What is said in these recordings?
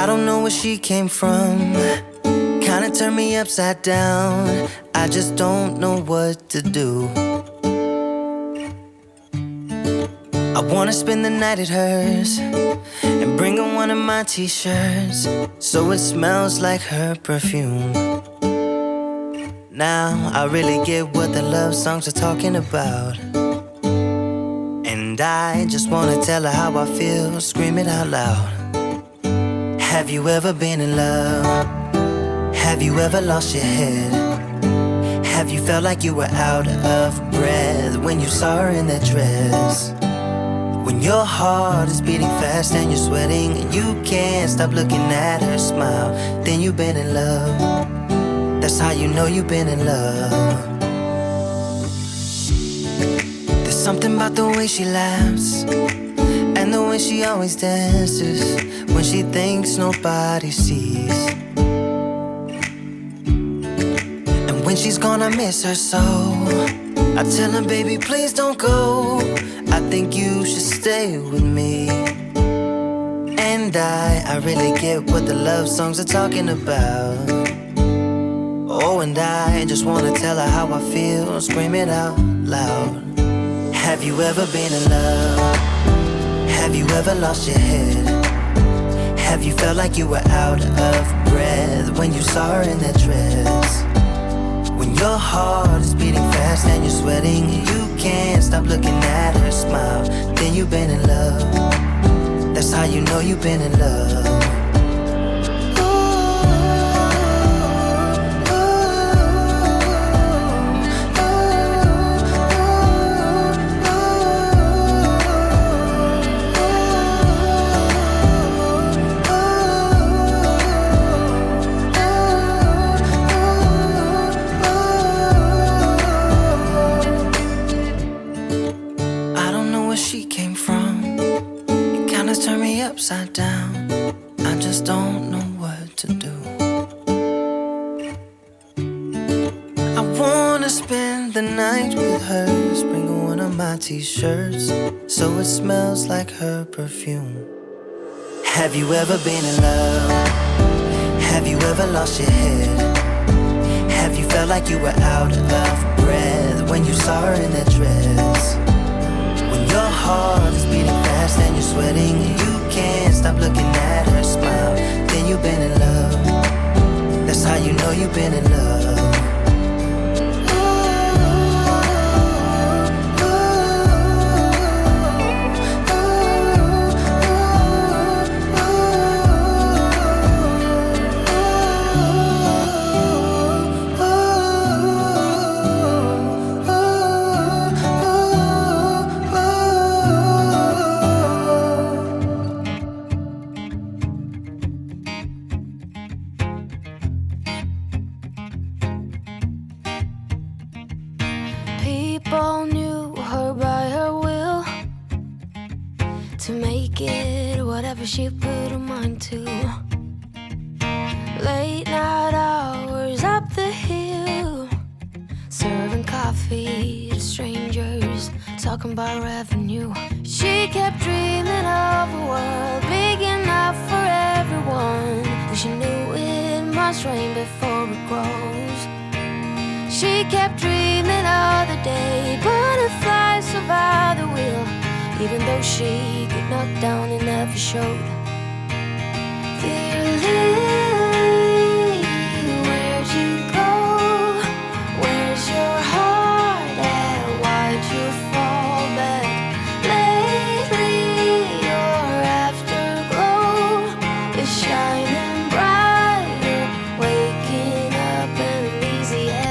I don't know where she came from. Kinda turned me upside down. I just don't know what to do. I wanna spend the night at hers and bring her one of my t-shirts so it smells like her perfume. Now I really get what the love songs are talking about, and I just wanna tell her how I feel, scream it out loud. Have you ever been in love? Have you ever lost your head? Have you felt like you were out of breath when you saw her in that dress? When your heart is beating fast and you're sweating and you can't stop looking at her smile, then you've been in love. That's how you know you've been in love. There's something about the way she laughs and the way she always dances when she thinks nobody sees. And when she's gone, I miss her so. I tell her, baby, please don't go. I think you should stay with me. And I really get what the love songs are talking about. Oh, and I just wanna tell her how I feel, scream it out loud. Have you ever been in love? Have you ever lost your head? Have you felt like you were out of breath when you saw her in that dress? When your heart is beating fast and you're sweating and you can't stop looking at her smile, then you've been in love. That's how you know you've been in love. Upside down, I just don't know what to do. I wanna spend the night with her, bring her one of my t-shirts so it smells like her perfume. Have you ever been in love? Have you ever lost your head? Have you felt like you were out of breath when you saw her in that dress? When your heart is beating fast and you're sweating and you can't stop looking at her smile, then you've been in love. That's how you know you've been in love. People knew her by her will to make it whatever she put her mind to. Late night hours up the hill, serving coffee to strangers, talking about revenue. She kept dreaming of a world big enough for everyone, and she knew it must rain before it grows. She kept dreaming of the day butterflies survive the wheel, even though she got knocked down and never showed. Dear Lily, where'd you go? Where's your heart at? Why'd you fall back? Lately your afterglow is shining brighter, waking up an easy egg.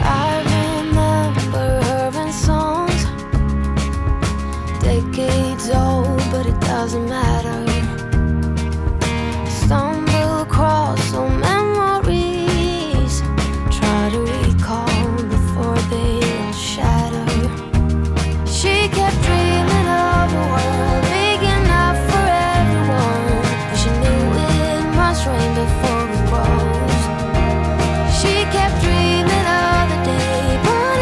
I remember her in songs, decades old, but it doesn't matter. Stumble across old memories, try to recall before they all shatter. She kept dreaming of a world big enough for everyone, but she knew it must rain before it grows. She kept dreaming of the day, but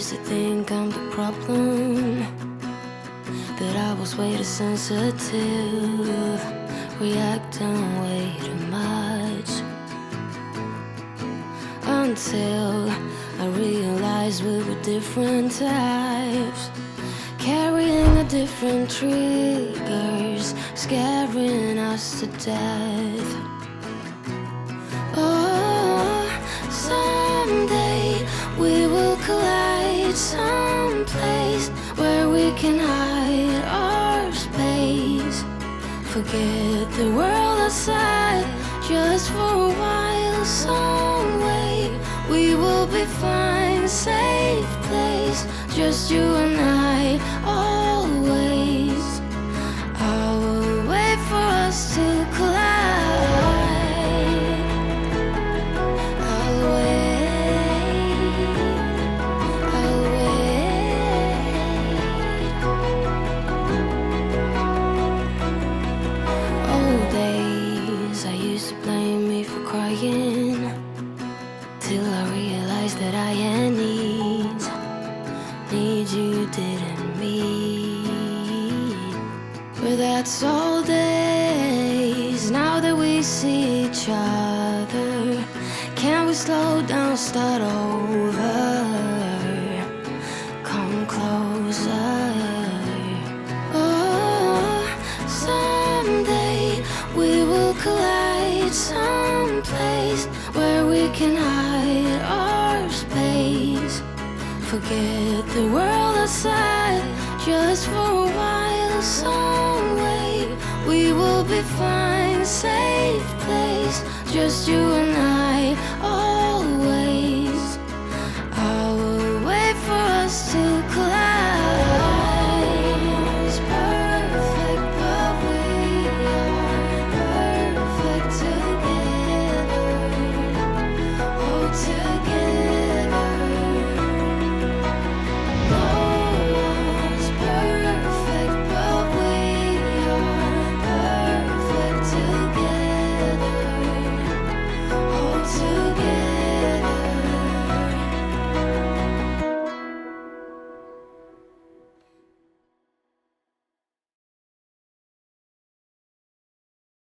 used to think I'm the problem, that I was way too sensitive, reacting way too much. Until I realized we were different types, carrying a different triggers, scaring us to death. Oh, someday we will collide someplace where we can hide our space. Forget the world outside just for a while. Some way we will be fine, safe place, just you and I, always. I will wait for us to collide. I'll wait, I'll wait. Old days, I used to blame me for crying, till I realized that I had needs you didn't meet. But that's all days, now that we see each other. Can we slow down, start over? Come closer. Oh, someday we will collide someplace where we can hide our space. Forget the world outside just for a while. Some way we will be fine, safe place, just you and I, always.